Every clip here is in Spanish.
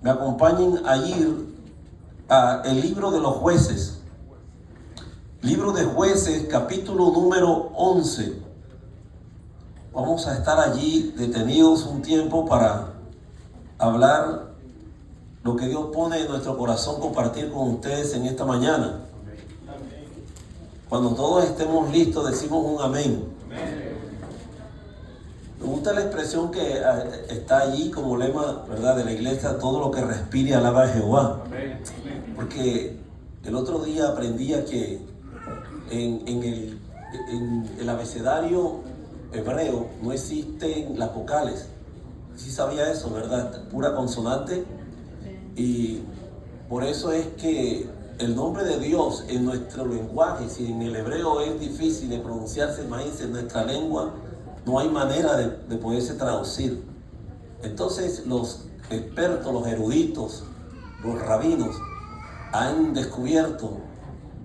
me acompañen a ir a el libro de los jueces. Libro de Jueces, capítulo número 11. Vamos a estar allí detenidos un tiempo para hablar lo que Dios pone en nuestro corazón, compartir con ustedes en esta mañana. Cuando todos estemos listos, decimos un amén. Me gusta la expresión que está allí como lema, ¿verdad?, de la iglesia: todo lo que respire alaba a Jehová. Porque el otro día aprendía que en el abecedario hebreo no existen las vocales. Sí sabía eso, ¿verdad? Pura consonante. Y por eso es que el nombre de Dios en nuestro lenguaje, si en el hebreo es difícil de pronunciarse, imagínense, en nuestra lengua no hay manera de poderse traducir. Entonces los expertos, los eruditos, los rabinos han descubierto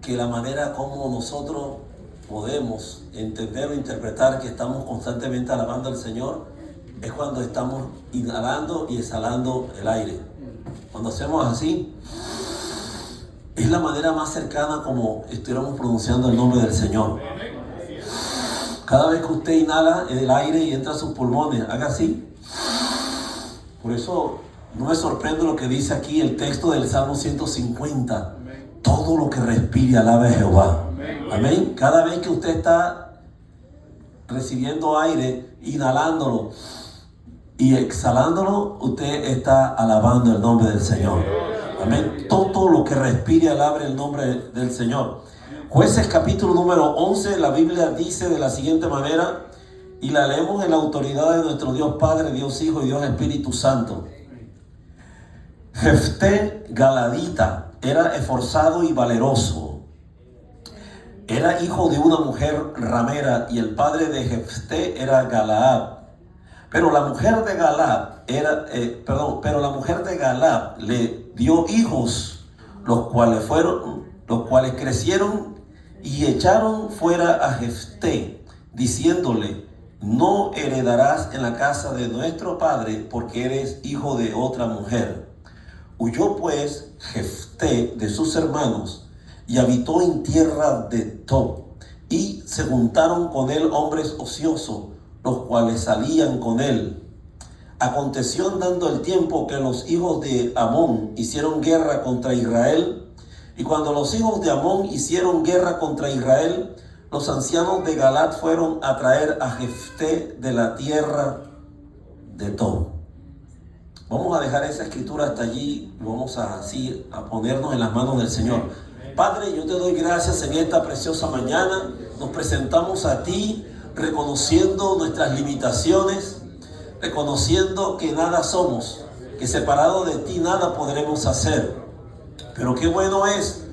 que la manera como nosotros podemos entender o interpretar que estamos constantemente alabando al Señor es cuando estamos inhalando y exhalando el aire. Cuando hacemos así, es la manera más cercana como estuviéramos pronunciando el nombre del Señor. Cada vez que usted inhala el aire y entra a sus pulmones, haga así. Por eso no me sorprende lo que dice aquí el texto del Salmo 150. Todo lo que respire alabe a Jehová. Amén. Cada vez que usted está recibiendo aire, inhalándolo y exhalándolo, usted está alabando el nombre del Señor. Amén. Todo lo que respire alabe el nombre del Señor. Jueces capítulo número 11, la Biblia dice de la siguiente manera, y la leemos en la autoridad de nuestro Dios Padre, Dios Hijo y Dios Espíritu Santo. Jefté Galadita era esforzado y valeroso. Era hijo de una mujer ramera y el padre de Jefté era Galaad. Pero la mujer de Galaad le dio hijos, los cuales crecieron y echaron fuera a Jefté, diciéndole: no heredarás en la casa de nuestro padre, porque eres hijo de otra mujer. Huyó pues Jefté de sus hermanos y habitó en tierra de Tob, y se juntaron con él hombres ociosos, los cuales salían con él. Aconteció andando el tiempo que los hijos de Amón hicieron guerra contra Israel, y cuando los hijos de Amón hicieron guerra contra Israel, los ancianos de Galaad fueron a traer a Jefté de la tierra de Tob. Vamos a dejar esa escritura hasta allí, vamos a ponernos en las manos del Señor. Padre, yo te doy gracias en esta preciosa mañana. Nos presentamos a ti reconociendo nuestras limitaciones, reconociendo que nada somos, que separado de ti nada podremos hacer. Pero qué bueno es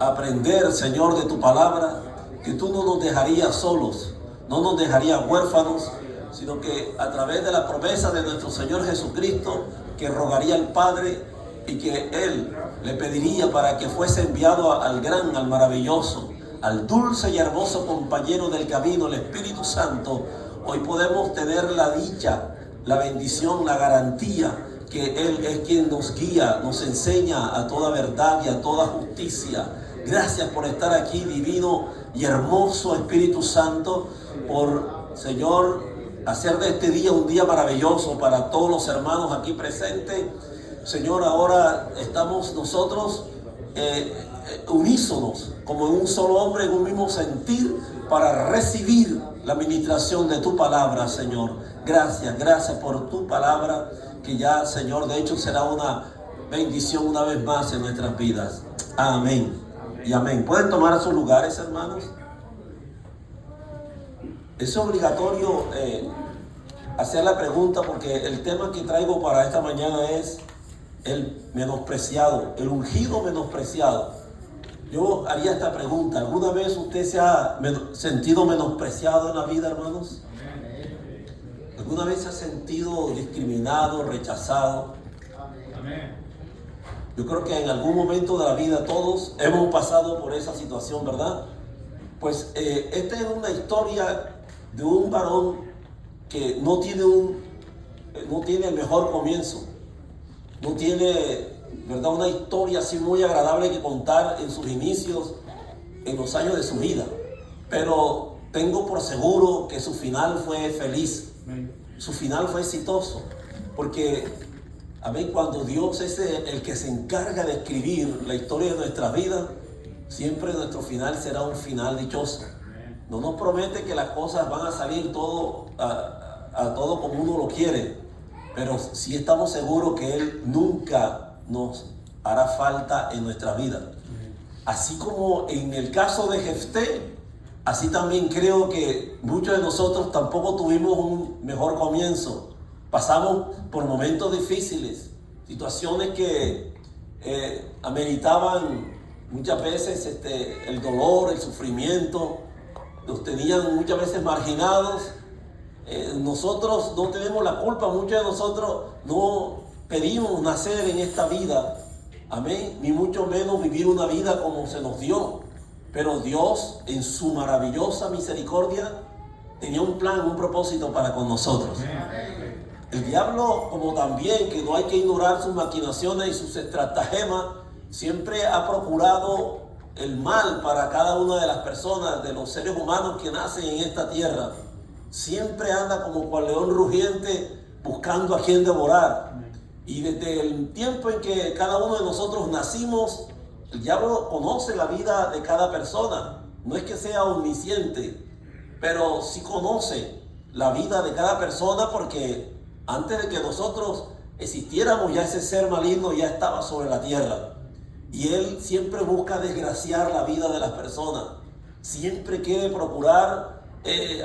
aprender, Señor, de tu palabra, que tú no nos dejarías solos, no nos dejarías huérfanos, sino que a través de la promesa de nuestro Señor Jesucristo, que rogaría al Padre y que Él le pediría para que fuese enviado al gran, al maravilloso, al dulce y hermoso compañero del camino, el Espíritu Santo. Hoy podemos tener la dicha, la bendición, la garantía que Él es quien nos guía, nos enseña a toda verdad y a toda justicia. Gracias por estar aquí, divino y hermoso Espíritu Santo, por, Señor, hacer de este día un día maravilloso para todos los hermanos aquí presentes. Señor, ahora estamos nosotros unísonos, como en un solo hombre, en un mismo sentir, para recibir la ministración de tu palabra, Señor. Gracias por tu palabra, que ya, Señor, de hecho será una bendición una vez más en nuestras vidas. Amén y amén. ¿Pueden tomar sus lugares, hermanos? Es obligatorio hacer la pregunta, porque el tema que traigo para esta mañana es el menospreciado, el ungido menospreciado. Yo haría esta pregunta: ¿alguna vez usted se ha sentido menospreciado en la vida, hermanos? ¿Alguna vez se ha sentido discriminado, rechazado? Yo creo que en algún momento de la vida todos hemos pasado por esa situación, ¿verdad? Pues esta es una historia de un varón que no tiene el mejor comienzo. no tiene, ¿verdad?, una historia así muy agradable que contar en sus inicios, en los años de su vida. Pero tengo por seguro que su final fue feliz, su final fue exitoso, porque amén, cuando Dios es el que se encarga de escribir la historia de nuestras vidas, siempre nuestro final será un final dichoso. No nos promete que las cosas van a salir todo a todo como uno lo quiere, pero sí estamos seguros que Él nunca nos hará falta en nuestra vida. Así como en el caso de Jefté, así también creo que muchos de nosotros tampoco tuvimos un mejor comienzo. Pasamos por momentos difíciles, situaciones que ameritaban muchas veces el dolor, el sufrimiento, nos tenían muchas veces marginados. Nosotros no tenemos la culpa, muchos de nosotros no pedimos nacer en esta vida, amén, ni mucho menos vivir una vida como se nos dio. Pero Dios, en su maravillosa misericordia, tenía un plan, un propósito para con nosotros. El diablo, como también, que no hay que ignorar sus maquinaciones y sus estratagemas, siempre ha procurado el mal para cada una de las personas, de los seres humanos que nacen en esta tierra. Siempre anda como cual león rugiente buscando a quien devorar. Y desde el tiempo en que cada uno de nosotros nacimos, el diablo conoce la vida de cada persona. No es que sea omnisciente, pero sí conoce la vida de cada persona, porque antes de que nosotros existiéramos, ya ese ser maligno ya estaba sobre la tierra. Y él siempre busca desgraciar la vida de las personas. Siempre quiere procurar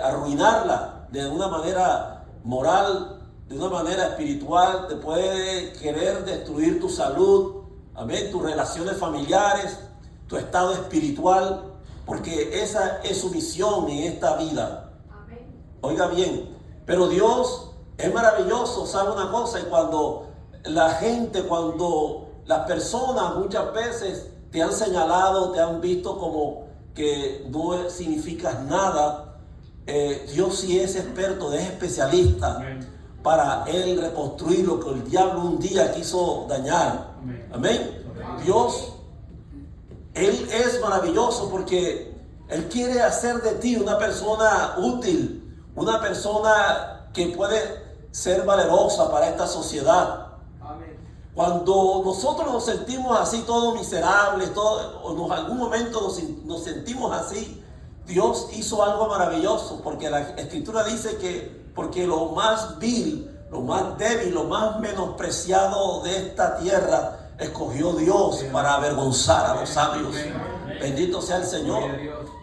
arruinarla de una manera moral, de una manera espiritual. Te puede querer destruir tu salud, amén, tus relaciones familiares, tu estado espiritual, porque esa es su misión en esta vida. Amén. Oiga bien, pero Dios es maravilloso, sabe una cosa, y cuando las personas muchas veces te han señalado, te han visto como que no significas nada, Dios sí es experto, es especialista. Amén. Para Él reconstruir lo que el diablo un día quiso dañar. Amén. Amén. Dios, Él es maravilloso porque Él quiere hacer de ti una persona útil, una persona que puede ser valerosa para esta sociedad. Amén. Cuando nosotros nos sentimos así todos miserables, o en algún momento nos sentimos así, Dios hizo algo maravilloso, porque la Escritura dice que porque lo más vil, lo más débil, lo más menospreciado de esta tierra escogió Dios para avergonzar a los sabios. Bendito sea el Señor.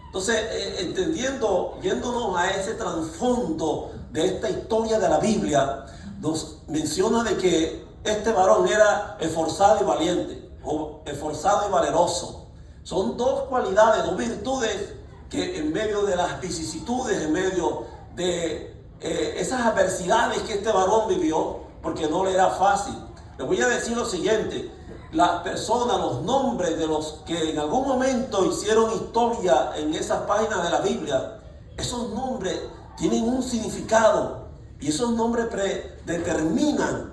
Entonces, entendiendo, yéndonos a ese trasfondo de esta historia de la Biblia, nos menciona de que este varón era esforzado y valiente, o esforzado y valeroso. Son dos cualidades, dos virtudes que en medio de las vicisitudes, en medio de esas adversidades que este varón vivió, porque no le era fácil. Les voy a decir lo siguiente: las personas, los nombres de los que en algún momento hicieron historia en esas páginas de la Biblia, esos nombres tienen un significado, y esos nombres determinan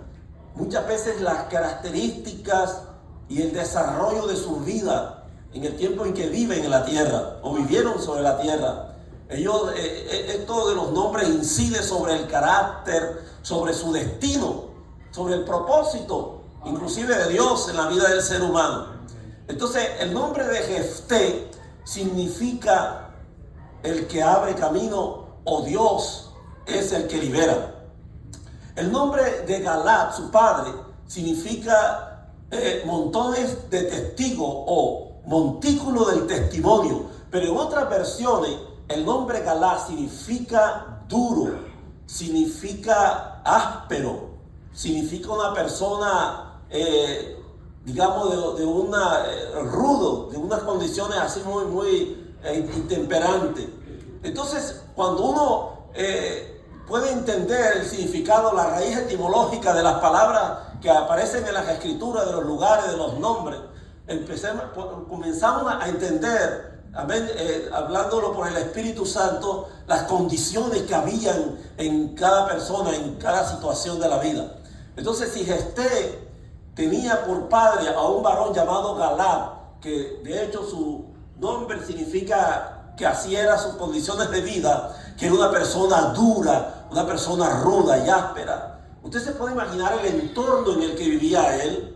muchas veces las características y el desarrollo de su vida en el tiempo en que viven en la tierra o vivieron sobre la tierra. Esto de los nombres incide sobre el carácter, sobre su destino, sobre el propósito, inclusive de Dios en la vida del ser humano. Entonces, el nombre de Jefté significa el que abre camino, o Dios es el que libera. El nombre de Galaad, su padre, significa montones de testigos o montículo del testimonio. Pero en otras versiones, el nombre Galaad significa duro, significa áspero, significa una persona, digamos, de una rudo, de unas condiciones así muy intemperantes. Entonces, cuando uno puede entender el significado, la raíz etimológica de las palabras que aparecen en las escrituras, de los lugares, de los nombres, comenzamos a entender, amén, hablándolo por el Espíritu Santo, las condiciones que habían en cada persona, en cada situación de la vida. Entonces, si Jefté tenía por padre a un varón llamado Galaad, que de hecho su nombre significa que así eran sus condiciones de vida, que era una persona dura, una persona ruda y áspera. Usted se puede imaginar el entorno en el que vivía él,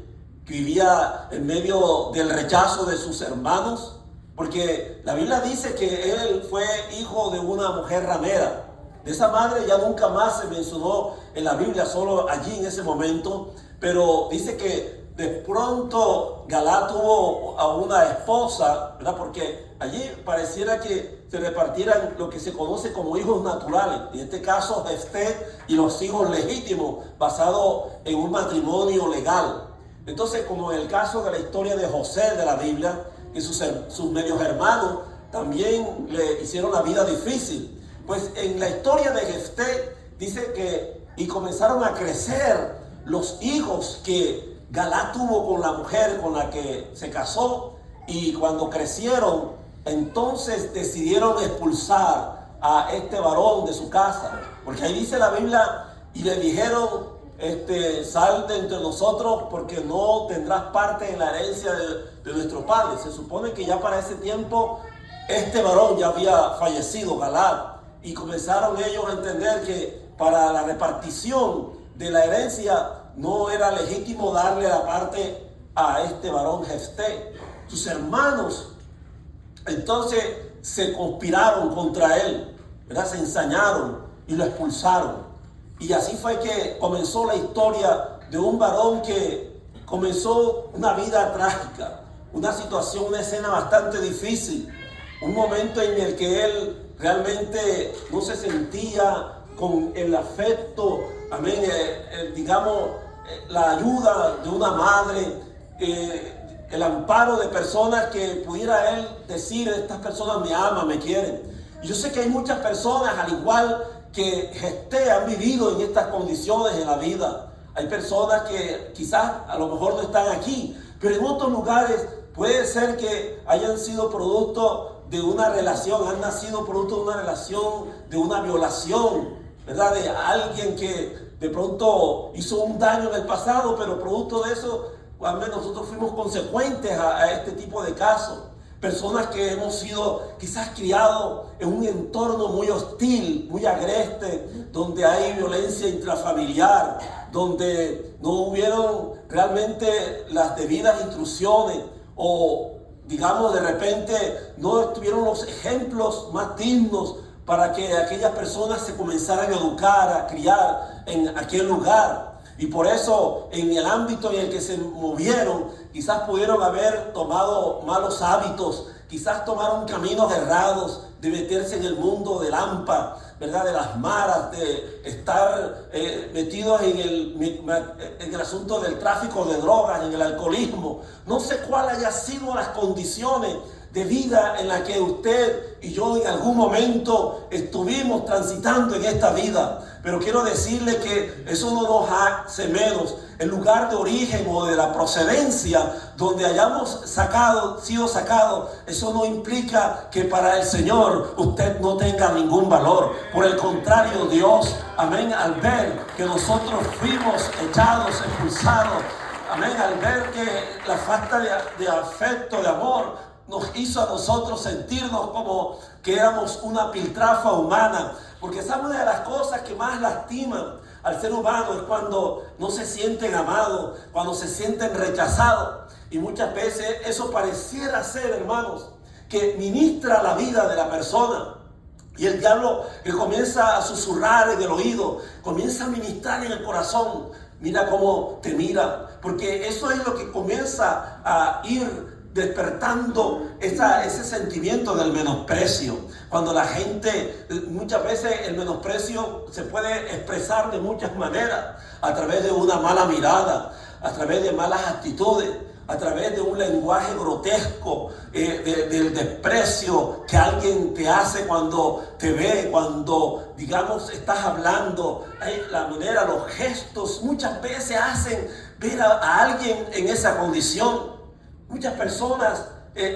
que vivía en medio del rechazo de sus hermanos, porque la Biblia dice que él fue hijo de una mujer ramera. De esa madre ya nunca más se mencionó en la Biblia, solo allí en ese momento, pero dice que de pronto Galaad tuvo a una esposa, ¿verdad? Porque allí pareciera que se repartieran lo que se conoce como hijos naturales, en este caso Jefté y los hijos legítimos, basado en un matrimonio legal. Entonces, como en el caso de la historia de José de la Biblia, que sus medios hermanos también le hicieron la vida difícil. Pues en la historia de Jefté dice que y comenzaron a crecer los hijos que Galaad tuvo con la mujer con la que se casó, y cuando crecieron, entonces decidieron expulsar a este varón de su casa, porque ahí dice la Biblia, y le dijeron, sal de entre nosotros porque no tendrás parte en la herencia de nuestro padre. Se supone que ya para ese tiempo este varón ya había fallecido, Galaad, y comenzaron ellos a entender que para la repartición de la herencia no era legítimo darle la parte a este varón Jefté. Sus hermanos entonces se conspiraron contra él, ¿verdad? Se ensañaron y lo expulsaron. Y así fue que comenzó la historia de un varón que comenzó una vida trágica, una situación, una escena bastante difícil, un momento en el que él realmente no se sentía con el afecto, amén, la ayuda de una madre, el amparo de personas que pudiera él decir, estas personas me aman, me quieren. Y yo sé que hay muchas personas, al igual que Jefté, han vivido en estas condiciones en la vida. Hay personas que quizás a lo mejor no están aquí, pero en otros lugares puede ser que hayan sido producto de una relación, han nacido producto de una relación, de una violación, ¿verdad? De alguien que de pronto hizo un daño en el pasado, pero producto de eso, al menos nosotros fuimos consecuentes a este tipo de casos. Personas que hemos sido quizás criados en un entorno muy hostil, muy agreste, donde hay violencia intrafamiliar, donde no hubieron realmente las debidas instrucciones, o digamos de repente no tuvieron los ejemplos más dignos para que aquellas personas se comenzaran a educar, a criar en aquel lugar. Y por eso en el ámbito en el que se movieron, quizás pudieron haber tomado malos hábitos, quizás tomaron caminos errados de meterse en el mundo del hampa, ¿verdad? De las maras, de estar metidos en el asunto del tráfico de drogas, en el alcoholismo. No sé cuál haya sido las condiciones de vida en la que usted y yo en algún momento estuvimos transitando en esta vida. Pero quiero decirle que eso no nos hace menos el lugar de origen o de la procedencia donde hayamos sido sacados. Eso no implica que para el Señor usted no tenga ningún valor. Por el contrario, Dios, amén, al ver que nosotros fuimos echados, expulsados, amén, al ver que la falta de afecto, de amor, nos hizo a nosotros sentirnos como que éramos una piltrafa humana. Porque esa es una de las cosas que más lastiman al ser humano, es cuando no se sienten amados, cuando se sienten rechazados. Y muchas veces eso pareciera ser, hermanos, que ministra la vida de la persona. Y el diablo que comienza a susurrar en el oído, comienza a ministrar en el corazón. Mira cómo te mira, porque eso es lo que comienza a ir despertando ese sentimiento del menosprecio. Cuando la gente, muchas veces el menosprecio se puede expresar de muchas maneras, a través de una mala mirada, a través de malas actitudes, a través de un lenguaje grotesco, del desprecio que alguien te hace cuando te ve, cuando, digamos, estás hablando. La manera, los gestos, muchas veces hacen ver a alguien en esa condición. Muchas personas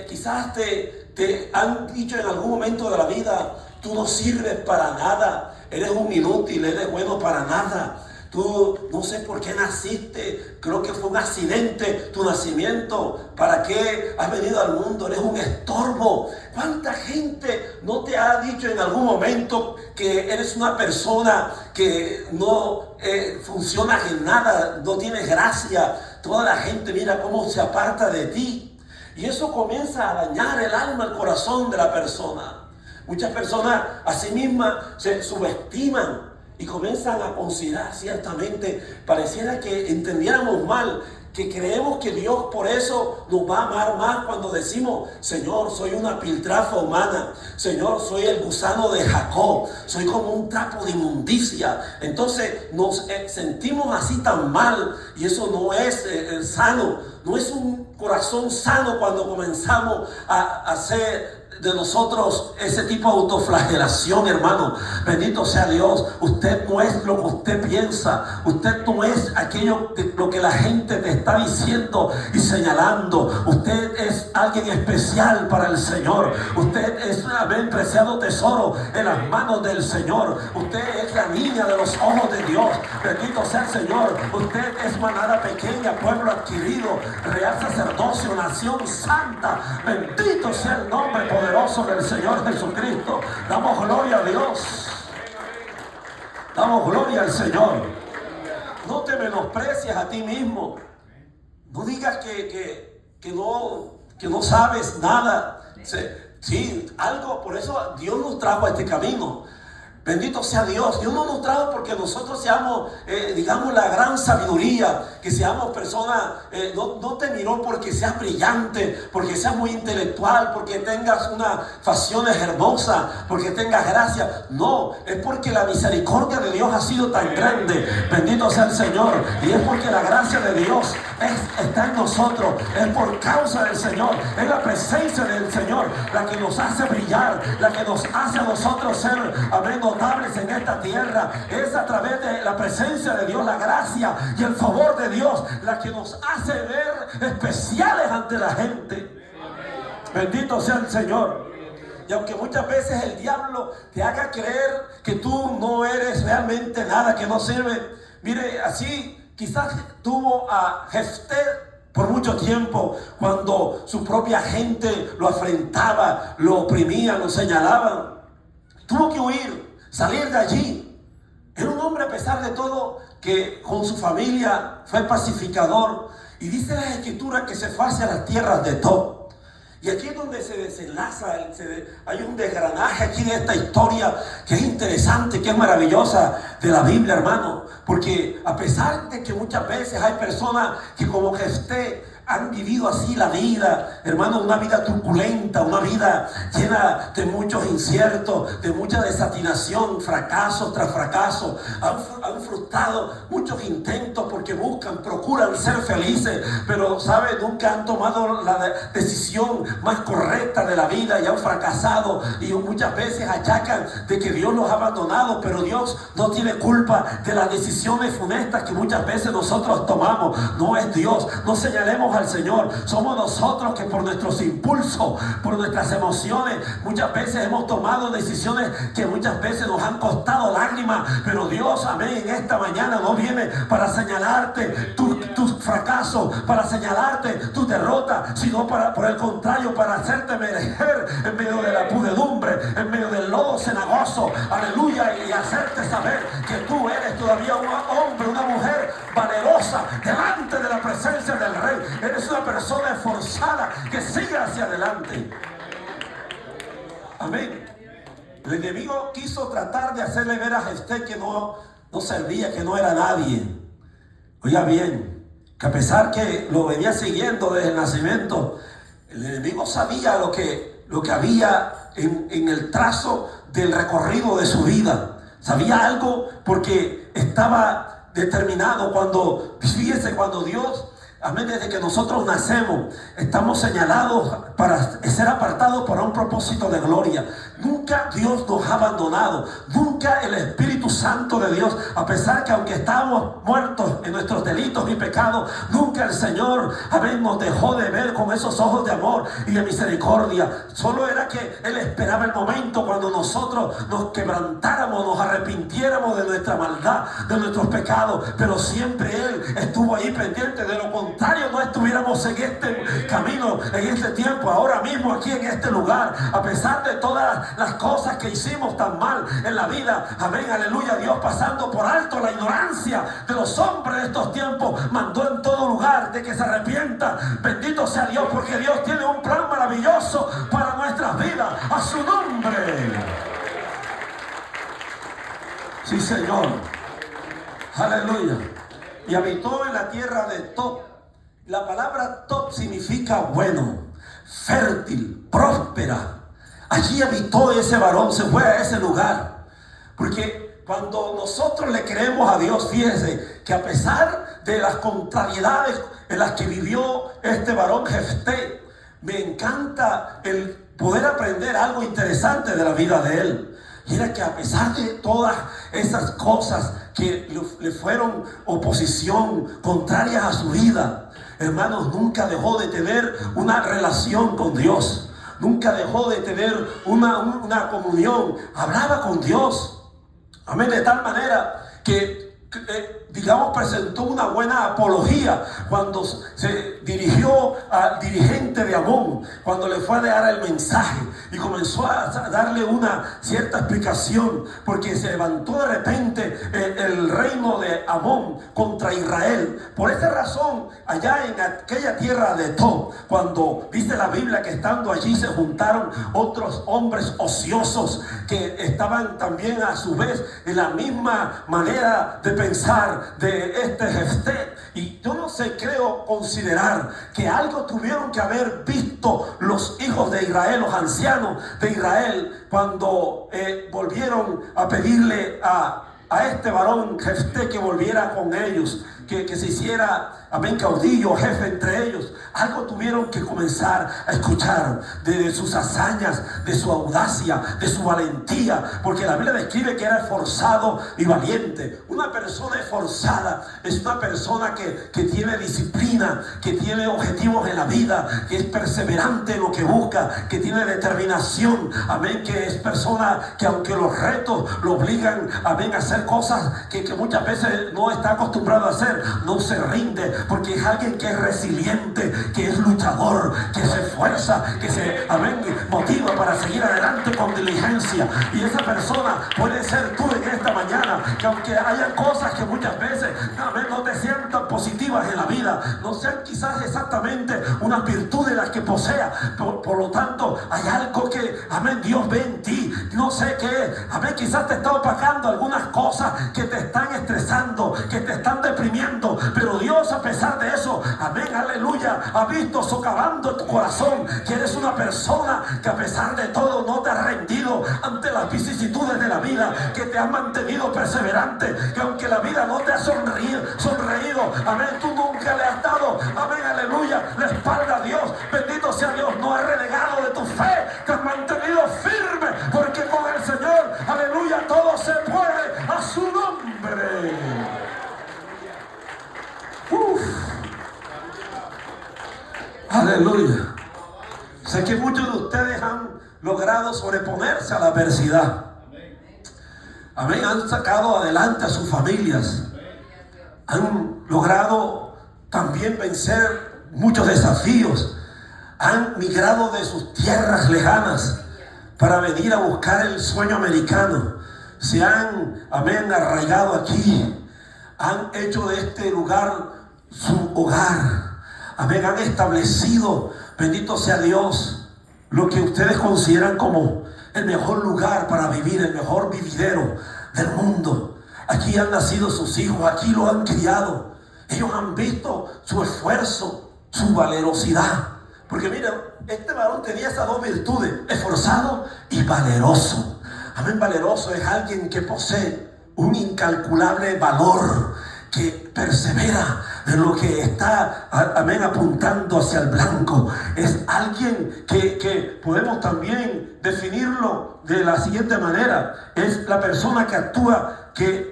quizás te han dicho en algún momento de la vida, tú no sirves para nada, eres un inútil, eres bueno para nada. Tú no sé por qué naciste, creo que fue un accidente tu nacimiento. ¿Para qué has venido al mundo? Eres un estorbo. ¿Cuánta gente no te ha dicho en algún momento que eres una persona que no funcionas en nada, no tienes gracia? Toda la gente mira cómo se aparta de ti. Y eso comienza a dañar el alma, el corazón de la persona. Muchas personas a sí mismas se subestiman y comienzan a considerar ciertamente, pareciera que entendiéramos mal, que creemos que Dios por eso nos va a amar más cuando decimos: Señor, soy una piltrafa humana, Señor, soy el gusano de Jacob, soy como un trapo de inmundicia. Entonces nos sentimos así tan mal, y eso no es sano, no es un corazón sano cuando comenzamos a hacer de nosotros ese tipo de autoflagelación, hermano. Bendito sea Dios. Usted no es lo que usted piensa, usted no es aquello lo que la gente te está diciendo y señalando. Usted es alguien especial para el Señor. Usted es un preciado tesoro en las manos del Señor. Usted es la niña de los ojos de Dios. Bendito sea el Señor. Usted es manada pequeña, pueblo adquirido, real sacerdocio, nación santa. Bendito sea el nombre poderoso del Señor Jesucristo. Damos gloria a Dios. Damos gloria al Señor. No te menosprecias a ti mismo. No digas que no sabes nada. Sí, algo, por eso Dios nos trajo a este camino. Bendito sea Dios. Dios no nos trajo porque nosotros seamos, digamos, la gran sabiduría, que seamos personas, no te miró porque seas brillante, porque seas muy intelectual, porque tengas unas facciones hermosas, porque tengas gracia. No, es porque la misericordia de Dios ha sido tan grande. Bendito sea el Señor. Y es porque la gracia de Dios está en nosotros. Es por causa del Señor, es la presencia del Señor la que nos hace brillar, la que nos hace a nosotros ser, amén, notables en esta tierra. Es a través de la presencia de Dios, la gracia y el favor de Dios la que nos hace ver especiales ante la gente. Bendito sea el Señor. Y aunque muchas veces el diablo te haga creer que tú no eres realmente nada, que no sirve, mire, así quizás tuvo a Jefté por mucho tiempo, cuando su propia gente lo afrentaba, lo oprimían, lo señalaban. Tuvo que huir, salir de allí. Era un hombre, a pesar de todo, que con su familia fue pacificador. Y dice la Escritura que se fue hacia las tierras de Tob. Y aquí es donde se desenlaza, hay un desgranaje aquí de esta historia que es interesante, que es maravillosa de la Biblia, hermano. Porque a pesar de que muchas veces hay personas que como Jefté han vivido así la vida, hermano, una vida truculenta, una vida llena de muchos inciertos, de mucha desatinación, fracaso tras fracaso. Han frustrado muchos intentos porque procuran ser felices, pero, ¿sabe? Nunca han tomado la decisión más correcta de la vida y han fracasado, y muchas veces achacan de que Dios los ha abandonado, pero Dios no tiene culpa de las decisiones funestas que muchas veces nosotros tomamos. No es Dios. No señalemos al Señor, somos nosotros que por nuestros impulsos, por nuestras emociones, muchas veces hemos tomado decisiones que muchas veces nos han costado lágrimas. Pero Dios, amén, en esta mañana no viene para señalarte tus fracasos, para señalarte tu derrota, sino por el contrario, para hacerte merecer en medio de la pudredumbre, en medio del lodo cenagoso, aleluya, y hacerte saber que tú eres todavía un hombre, una mujer valerosa delante de la presencia del Rey. Eres una persona esforzada que sigue hacia adelante. Amén. El enemigo quiso tratar de hacerle ver a Jefté que no servía, que no era nadie. Oiga bien, que a pesar que lo venía siguiendo desde el nacimiento, el enemigo sabía lo que había en el trazo del recorrido de su vida. Sabía algo porque estaba determinado. Cuando Dios amén, desde que nosotros nacemos, estamos señalados para ser apartados para un propósito de gloria. Nunca Dios nos ha abandonado. Nunca el Espíritu Santo de Dios, a pesar que aunque estábamos muertos en nuestros delitos y pecados, nunca el Señor, amén, nos dejó de ver con esos ojos de amor y de misericordia. Solo era que Él esperaba el momento cuando nosotros nos quebrantáramos, nos arrepintiéramos de nuestra maldad, de nuestros pecados. Pero siempre Él estuvo ahí pendiente. De lo contrario, no estuviéramos en este camino, en este tiempo, ahora mismo aquí en este lugar, a pesar de todas las cosas que hicimos tan mal en la vida. Amén, aleluya. Dios, pasando por alto la ignorancia de los hombres de estos tiempos, mandó en todo lugar de que se arrepienta. Bendito sea Dios, porque Dios tiene un plan maravilloso para nuestras vidas. A su nombre. Sí, Señor. Aleluya. Y habitó en la tierra de Tob. La palabra Tob significa bueno, fértil, próspera. Allí habitó ese varón, se fue a ese lugar. Porque cuando nosotros le creemos a Dios, fíjese que a pesar de las contrariedades en las que vivió este varón Jefté, me encanta el poder aprender algo interesante de la vida de él. Y era que a pesar de todas esas cosas que le fueron oposición, contrarias a su vida, hermanos, nunca dejó de tener una relación con Dios. Nunca dejó de tener una comunión. Hablaba con Dios. Amén. De tal manera que digamos, presentó una buena apología cuando se dirigió al dirigente de Amón, cuando le fue a dar el mensaje y comenzó a darle una cierta explicación, porque se levantó de repente el reino de Amón contra Israel. Por esa razón, allá en aquella tierra de Tob, cuando dice la Biblia que estando allí se juntaron otros hombres ociosos que estaban también a su vez en la misma manera de pensar de este Jefté. Y yo no sé, creo considerar que algo tuvieron que haber visto los hijos de Israel, los ancianos de Israel, cuando volvieron a pedirle a este varón Jefté que volviera con ellos, que se hiciera, amén, caudillo, jefe entre ellos. Algo tuvieron que comenzar a escuchar de sus hazañas, de su audacia, de su valentía, porque la Biblia describe que era esforzado y valiente. Una persona esforzada es una persona que tiene disciplina, que tiene objetivos en la vida, que es perseverante en lo que busca, que tiene determinación, amén, que es persona que aunque los retos lo obligan, amén, a hacer cosas que muchas veces no está acostumbrado a hacer, no se rinde, porque es alguien que es resiliente, que es luchador, que se esfuerza, que se, amén, motiva para seguir adelante con diligencia. Y esa persona puede ser tú en esta mañana, que aunque haya cosas que muchas veces, amén, no te sientan positivas en la vida, no sean quizás exactamente unas virtudes las que posea, por lo tanto hay algo que, amén, Dios ve en ti. No sé qué, amén, quizás te está opacando algunas cosas que te están estresando, que te están deprimiendo, pero Dios, a pesar de eso, amén, aleluya, ha visto socavando tu corazón, que eres una persona que a pesar de todo no te has rendido ante las vicisitudes de la vida, que te has mantenido perseverante, que aunque la vida no te ha sonreído, amén, tú nunca le has dado, amén, aleluya, la espalda a Dios. Bendito sea Dios, no has renegado de tu fe, te has mantenido firme, porque con el Señor, aleluya, todo se puede. A su nombre. Aleluya. Sé que muchos de ustedes han logrado sobreponerse a la adversidad. Amén. Han sacado adelante a sus familias. Han logrado también vencer muchos desafíos. Han migrado de sus tierras lejanas para venir a buscar el sueño americano. Se han, amén, arraigado aquí. Han hecho de este lugar su hogar. Amén, han establecido, bendito sea Dios, lo que ustedes consideran como el mejor lugar para vivir, el mejor vividero del mundo. Aquí han nacido sus hijos, aquí lo han criado. Ellos han visto su esfuerzo, su valerosidad. Porque mira, este varón tenía esas dos virtudes, esforzado y valeroso. Amén, valeroso es alguien que posee un incalculable valor, que persevera, en lo que está, amén, apuntando hacia el blanco. Es alguien que podemos también definirlo de la siguiente manera: es la persona que actúa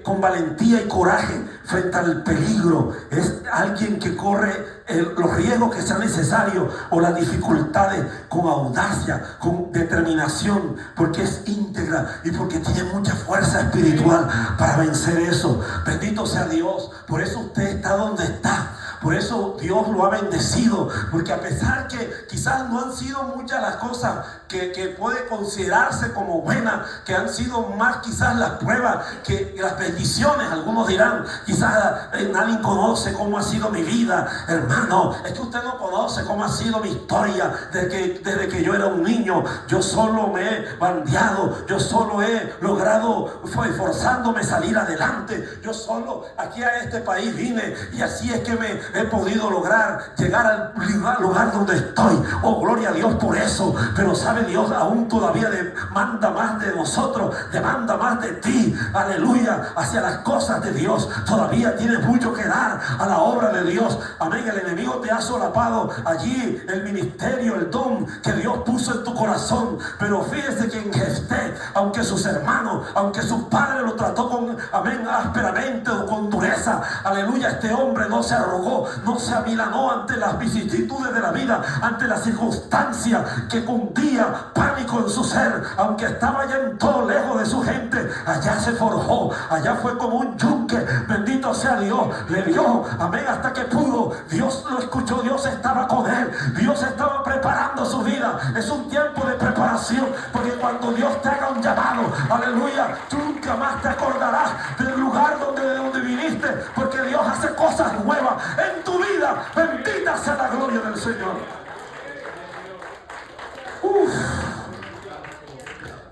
con valentía y coraje frente al peligro. Es alguien que corre los riesgos que sean necesarios o las dificultades con audacia, con determinación, porque es íntegra y porque tiene mucha fuerza espiritual para vencer eso. Bendito sea Dios. Por eso usted está donde está. Por eso Dios lo ha bendecido, porque a pesar que quizás no han sido muchas las cosas que puede considerarse como buenas, que han sido más quizás las pruebas que las bendiciones. Algunos dirán, quizás nadie conoce cómo ha sido mi vida. Hermano, es que usted no conoce cómo ha sido mi historia desde que yo era un niño. Yo solo me he bandeado, yo solo he logrado, esforzándome, salir adelante. Yo solo aquí a este país vine y así es que me he podido lograr llegar al lugar donde estoy. Oh, gloria a Dios por eso. Pero sabe Dios, aún todavía demanda más de nosotros, demanda más de ti. Aleluya, hacia las cosas de Dios. Todavía tienes mucho que dar a la obra de Dios. Amén. El enemigo te ha solapado allí el ministerio, el don que Dios puso en tu corazón. Pero fíjese que en Jefté, aunque sus hermanos, aunque su padre lo trató con, amén, ásperamente o con dureza, aleluya, este hombre no se arrogó, no se amilanó ante las vicisitudes de la vida, ante las circunstancias que cundía pánico en su ser. Aunque estaba ya en todo lejos de su gente, allá se forjó, allá fue como un yunque. Bendito sea Dios, le dio, amén, hasta que pudo. Dios lo escuchó, Dios estaba con él, Dios estaba preparando su vida. Es un tiempo de preparación, porque cuando Dios te haga un llamado, aleluya, tú nunca más te acordarás del lugar de donde viniste, porque Dios hace cosas nuevas en tu vida. Bendita sea la gloria del Señor.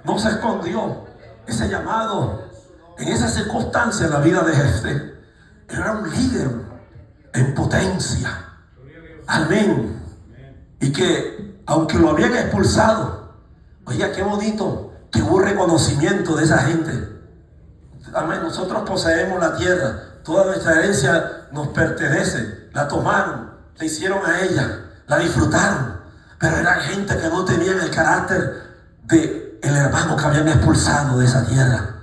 No se escondió ese llamado en esa circunstancia en la vida de Jefté. Era un líder en potencia. Amén. Y que aunque lo habían expulsado, oiga, qué bonito que hubo reconocimiento de esa gente. Amén. Nosotros poseemos la tierra, toda nuestra herencia nos pertenece. La tomaron, le hicieron a ella, la disfrutaron. Pero eran gente que no tenían el carácter de el hermano que habían expulsado de esa tierra.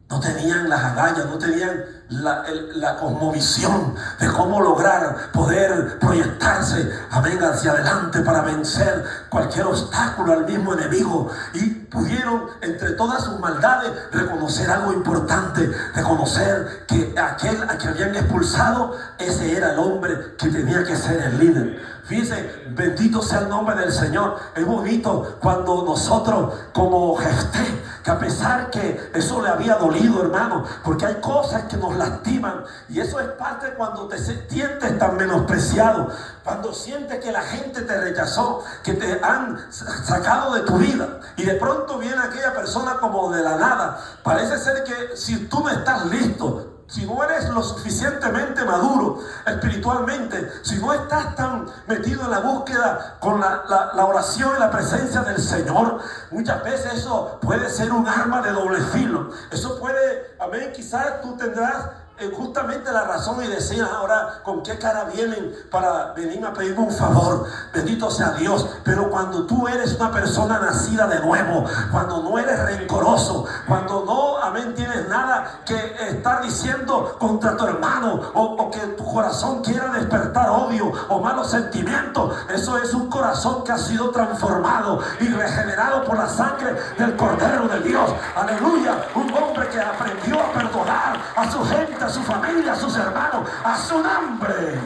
No tenían las agallas, no tenían la cosmovisión de cómo lograr poder proyectarse, amén, hacia adelante para vencer cualquier obstáculo al mismo enemigo. Y pudieron, entre todas sus maldades, reconocer algo importante, reconocer que aquel a quien habían expulsado, ese era el hombre que tenía que ser el líder. Fíjense, bendito sea el nombre del Señor. Es bonito cuando nosotros, como Jefté, que a pesar que eso le había dolido, hermano, porque hay cosas que nos lastiman, y eso es parte cuando te sientes tan menospreciado, cuando sientes que la gente te rechazó, que te han sacado de tu vida, y de pronto viene aquella persona como de la nada. Parece ser que si tú no estás listo, si no eres lo suficientemente maduro espiritualmente, si no estás tan metido en la búsqueda con la oración y la presencia del Señor, muchas veces eso puede ser un arma de doble filo. Eso puede, amén, quizás tú tendrás justamente la razón y decir ahora con qué cara vienen para venirme a pedirme un favor. Bendito sea Dios. Pero cuando tú eres una persona nacida de nuevo, cuando no eres rencoroso, cuando no, amén, tienes nada que estar diciendo contra tu hermano, o que tu corazón quiera despertar odio o malos sentimientos, eso es un corazón que ha sido transformado y regenerado por la sangre del Cordero de Dios. Aleluya. Un hombre que aprendió a perdonar a su gente, a su familia, a sus hermanos, a su nombre.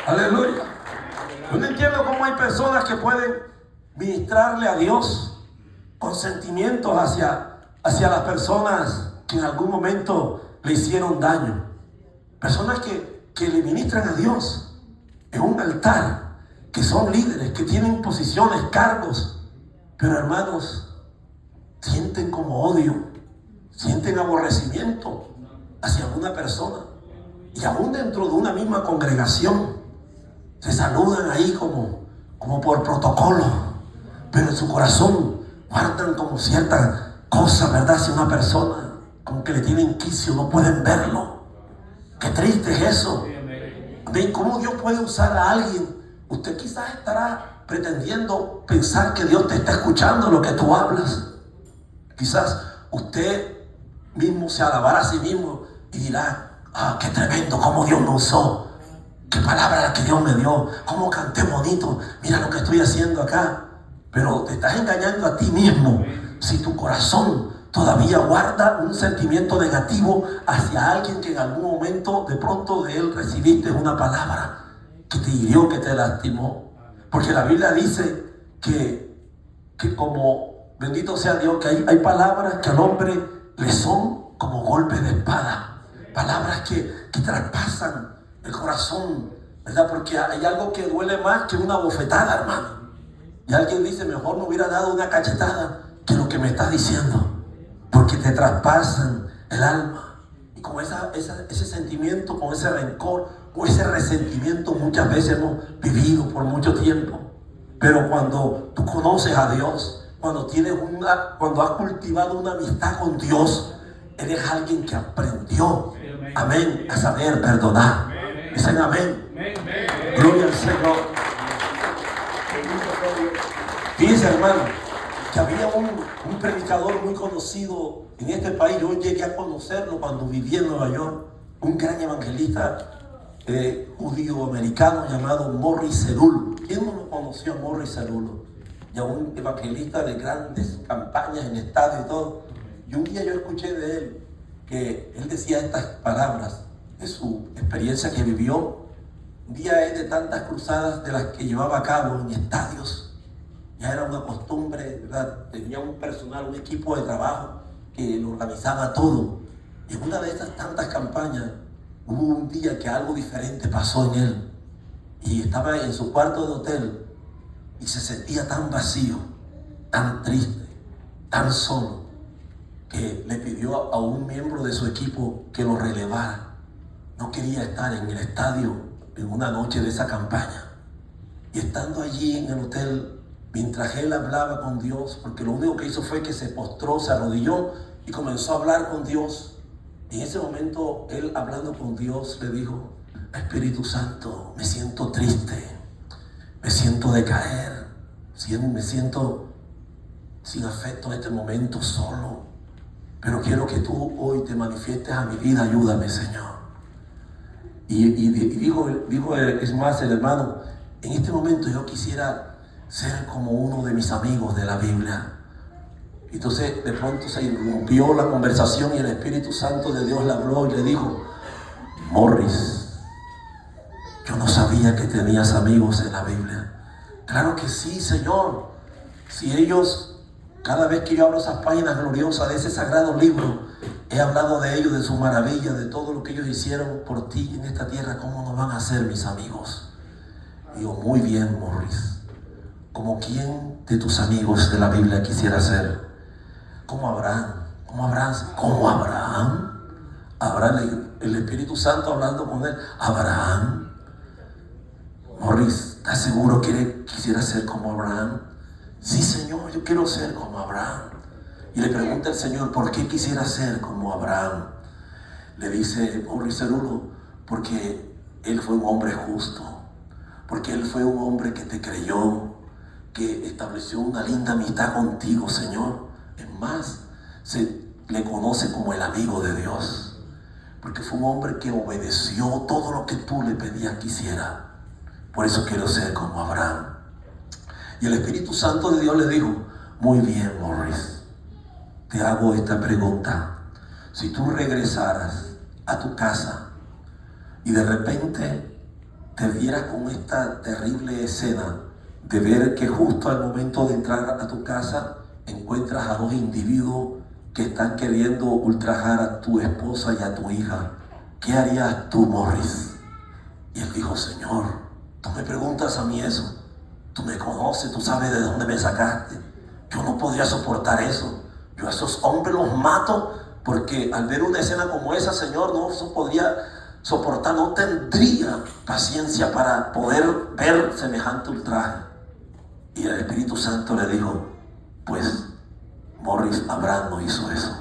Aleluya. Yo no entiendo cómo hay personas que pueden ministrarle a Dios con sentimientos hacia las personas que en algún momento le hicieron daño. Personas que le ministran a Dios en un altar, que son líderes, que tienen posiciones, cargos, pero hermanos, sienten como odio, sienten aborrecimiento hacia una persona, y aún dentro de una misma congregación se saludan ahí como por protocolo, pero en su corazón guardan como cierta cosa, ¿verdad? Hacia una persona, como que le tienen quicio, no pueden verlo. Qué triste es eso. Amén. ¿Cómo Dios puede usar a alguien? Usted quizás estará pretendiendo pensar que Dios te está escuchando lo que tú hablas. Quizás usted mismo se alabará a sí mismo y dirá: ah, qué tremendo, cómo Dios me usó. Qué palabra la que Dios me dio. Cómo canté bonito. Mira lo que estoy haciendo acá. Pero te estás engañando a ti mismo. Si tu corazón todavía guarda un sentimiento negativo hacia alguien que en algún momento de pronto de él recibiste una palabra que te hirió, que te lastimó. Porque la Biblia dice que como, bendito sea Dios, que hay palabras que al hombre le son como golpes de espada. Palabras que traspasan el corazón, ¿verdad? Porque hay algo que duele más que una bofetada, hermano. Y alguien dice: mejor me hubiera dado una cachetada que lo que me estás diciendo, porque te traspasan el alma. Y con ese sentimiento, con ese rencor, con ese resentimiento muchas veces hemos vivido por mucho tiempo. Pero cuando tú conoces a Dios, cuando has cultivado una amistad con Dios, eres alguien que aprendió, amén, a saber perdonar. Dicen amén. Gloria al Señor. Fíjense, hermano, que había un predicador muy conocido en este país. Yo llegué a conocerlo cuando vivía en Nueva York. Un gran evangelista judío americano llamado Morris Cerullo. ¿Quién no lo conoció a Morris Cerullo? Ya un evangelista de grandes campañas en estadios y todo. Y un día yo escuché de él que él decía estas palabras de su experiencia que vivió. Un día de tantas cruzadas de las que llevaba a cabo en estadios, ya era una costumbre, ¿verdad? Tenía un personal, un equipo de trabajo que lo organizaba todo. Y en una de estas tantas campañas hubo un día que algo diferente pasó en él. Y estaba en su cuarto de hotel y se sentía tan vacío, tan triste, tan solo, que le pidió a un miembro de su equipo que lo relevara. No quería estar en el estadio en una noche de esa campaña. Y estando allí en el hotel, mientras él hablaba con Dios, porque lo único que hizo fue que se postró, se arrodilló y comenzó a hablar con Dios. Y en ese momento, él hablando con Dios, le dijo: Espíritu Santo, me siento triste, me siento decaer, me siento sin afecto en este momento, solo. Pero quiero que tú hoy te manifiestes a mi vida, ayúdame, Señor. Y dijo, es más, el hermano: en este momento yo quisiera ser como uno de mis amigos de la Biblia. Entonces de pronto se irrumpió la conversación y el Espíritu Santo de Dios le habló y le dijo: Morris, yo no sabía que tenías amigos en la Biblia. Claro que sí, Señor. Si ellos, cada vez que yo abro esas páginas gloriosas de ese sagrado libro, he hablado de ellos, de su maravilla, de todo lo que ellos hicieron por ti en esta tierra, ¿cómo no van a ser mis amigos? Digo: muy bien, Morris. ¿Como quién de tus amigos de la Biblia quisiera ser? Como Abraham. ¿Como Abraham? ¿Como Abraham? Abraham, el Espíritu Santo hablando con él. Abraham. Morris, ¿estás seguro que quisiera ser como Abraham? Sí, Señor, yo quiero ser como Abraham. Y le pregunta el Señor: ¿por qué quisiera ser como Abraham? Le dice Morris Cerullo: porque él fue un hombre justo, porque él fue un hombre que te creyó, que estableció una linda amistad contigo, Señor. Es más, se le conoce como el amigo de Dios, porque fue un hombre que obedeció todo lo que tú le pedías que hiciera. Por eso quiero ser como Abraham. Y el Espíritu Santo de Dios le dijo: muy bien, Morris, te hago esta pregunta. Si tú regresaras a tu casa y de repente te vieras con esta terrible escena de ver que justo al momento de entrar a tu casa encuentras a dos individuos que están queriendo ultrajar a tu esposa y a tu hija, ¿qué harías tú, Morris? Y él dijo: Señor, tú me preguntas a mí eso. Tú me conoces, tú sabes de dónde me sacaste. Yo no podría soportar eso. Yo a esos hombres los mato, porque al ver una escena como esa, Señor, no podría soportar, no tendría paciencia para poder ver semejante ultraje. Y el Espíritu Santo le dijo: pues Morris, Abraham no hizo eso.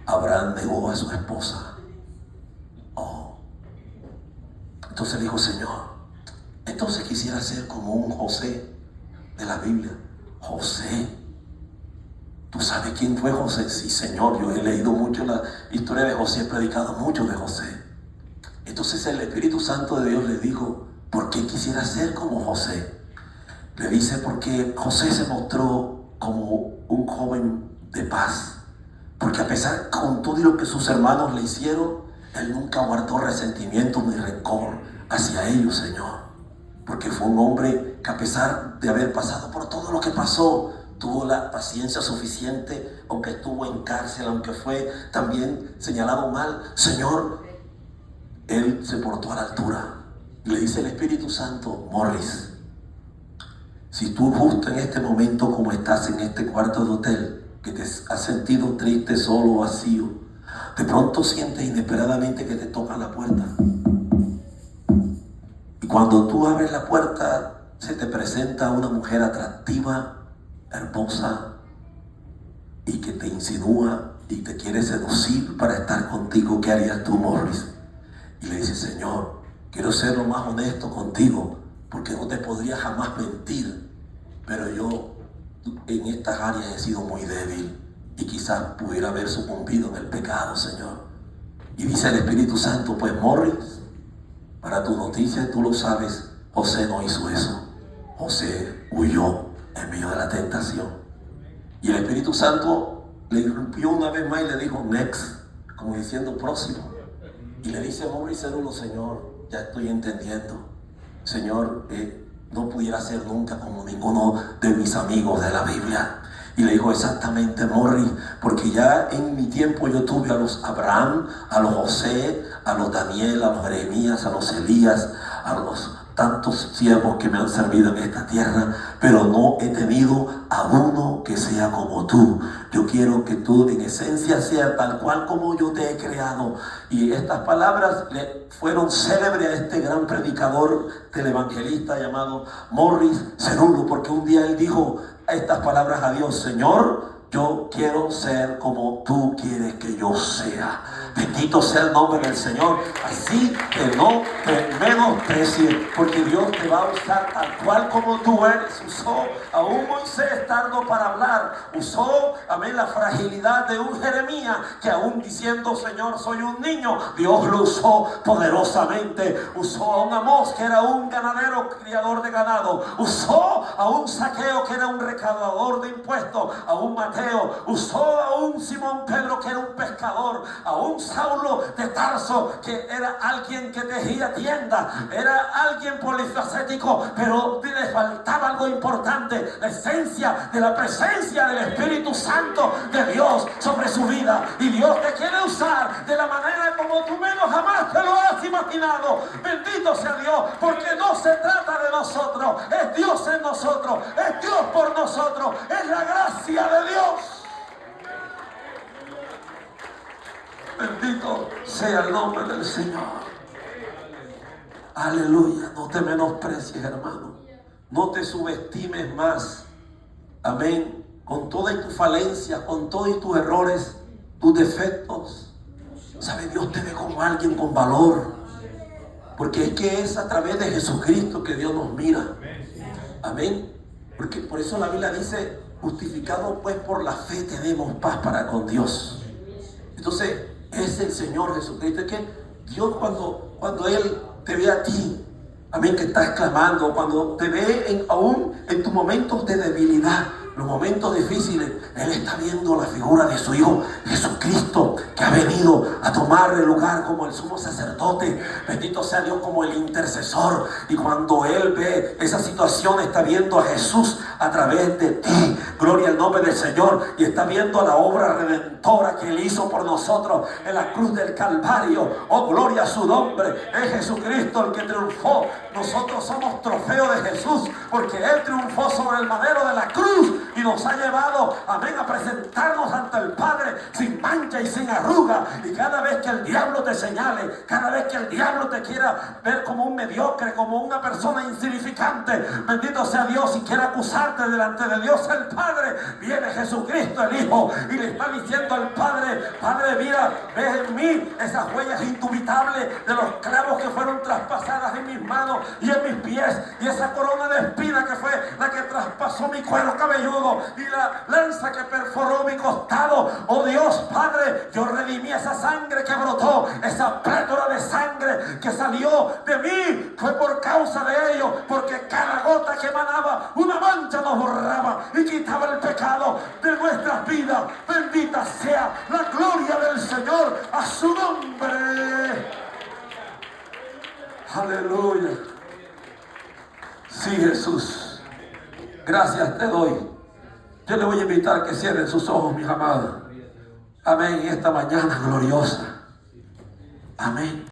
Abraham negó a su esposa. Oh, Entonces dijo, Señor, entonces quisiera ser como un José de la Biblia. José, ¿tú sabes quién fue José? Sí, Señor, yo he leído mucho la historia de José, he predicado mucho de José. Entonces el Espíritu Santo de Dios le dijo, ¿por qué quisiera ser como José? Le dice, porque José se mostró como un joven de paz. Porque a pesar con todo lo que sus hermanos le hicieron, él nunca guardó resentimiento ni rencor hacia ellos, Señor. Porque fue un hombre que, a pesar de haber pasado por todo lo que pasó, tuvo la paciencia suficiente, aunque estuvo en cárcel, aunque fue también señalado mal. Señor, él se portó a la altura. Le dice el Espíritu Santo, Morris, si tú justo en este momento, como estás en este cuarto de hotel, que te has sentido triste, solo, vacío, de pronto sientes inesperadamente que te toca la puerta. Y cuando tú abres la puerta, se te presenta una mujer atractiva, hermosa, y que te insinúa y te quiere seducir para estar contigo. ¿Qué harías tú, Morris? Y le dice, Señor, quiero ser lo más honesto contigo, porque no te podría jamás mentir, pero yo en estas áreas he sido muy débil y quizás pudiera haber sucumbido en el pecado, Señor. Y dice el Espíritu Santo, pues Morris, para tu noticia, tú lo sabes, José no hizo eso. José huyó en medio de la tentación. Y el Espíritu Santo le irrumpió una vez más y le dijo, next, como diciendo próximo. Y le dice a Morris Cerulo, Señor, ya estoy entendiendo. Señor, no pudiera ser nunca como ninguno de mis amigos de la Biblia. Y le dijo, exactamente, Morris, porque ya en mi tiempo yo tuve a los Abraham, a los José, a los Daniel, a los Jeremías, a los Elías, a los tantos siervos que me han servido en esta tierra, pero no he tenido a uno que sea como tú. Yo quiero que tú en esencia seas tal cual como yo te he creado. Y estas palabras le fueron célebres a este gran predicador televangelista llamado Morris Cerulo, porque un día él dijo estas palabras a Dios, Señor, yo quiero ser como tú quieres que yo sea. Bendito sea el nombre del Señor. Así que no te menosprecies, porque Dios te va a usar tal cual como tú eres. Usó a un Moisés tardo para hablar. Usó, amén, la fragilidad de un Jeremías, que aún diciendo, Señor, soy un niño, Dios lo usó poderosamente. Usó a un Amós, que era un ganadero, criador de ganado. Usó a un Zaqueo, que era un recaudador de impuestos. A un Mateo. Usó a un Simón Pedro, que era un pescador. A un Saulo de Tarso, que era alguien que tejía tiendas. Era alguien polifacético, pero le faltaba algo importante: la esencia de la presencia del Espíritu Santo de Dios sobre su vida. Y Dios te quiere usar de la manera como tú menos jamás te lo has imaginado. Bendito sea Dios, porque no se trata de nosotros, es Dios en nosotros, es Dios por nosotros, es la gracia de Dios. Bendito sea el nombre del Señor. Aleluya. No te menosprecies, hermano. No te subestimes más. Amén. Con todas tus falencias, con todos tus errores, tus defectos, ¿sabe? Dios te ve como alguien con valor. Porque es que es a través de Jesucristo que Dios nos mira. Amén. Porque por eso la Biblia dice, justificado pues por la fe tenemos paz para con Dios. Entonces, es el Señor Jesucristo. Es que Dios cuando Él te ve a ti, amén, que estás clamando, cuando te ve aún en tus momentos de debilidad, los momentos difíciles, Él está viendo la figura de su Hijo Jesucristo, que ha venido a tomar el lugar como el sumo sacerdote. Bendito sea Dios, como el intercesor. Y cuando Él ve esa situación, está viendo a Jesús a través de ti. Gloria al nombre del Señor. Y está viendo la obra redentora que Él hizo por nosotros en la cruz del Calvario. Oh, gloria a su nombre. Es Jesucristo el que triunfó. Nosotros somos trofeo de Jesús, porque Él triunfó sobre el madero de la cruz. Y y nos ha llevado, amén, a presentarnos ante el Padre sin mancha y sin arruga. Y cada vez que el diablo te señale, cada vez que el diablo te quiera ver como un mediocre, como una persona insignificante, bendito sea Dios, y quiera acusarte delante de Dios el Padre, viene Jesucristo el Hijo y le está diciendo al Padre: Padre, mira, ves en mí esas huellas indubitables de los clavos que fueron traspasadas en mis manos y en mis pies, y esa corona de espina que fue la que traspasó mi cuero cabelludo, y la lanza que perforó mi costado. Oh Dios Padre, yo redimí esa sangre que brotó, esa plétora de sangre que salió de mí, fue por causa de ellos, porque cada gota que emanaba una mancha nos borraba y quitaba el pecado de nuestras vidas. Bendita sea la gloria del Señor, a su nombre. Aleluya. Sí, Jesús, gracias te doy. Yo le voy a invitar a que cierren sus ojos, mis amados. Amén. Esta mañana gloriosa. Amén.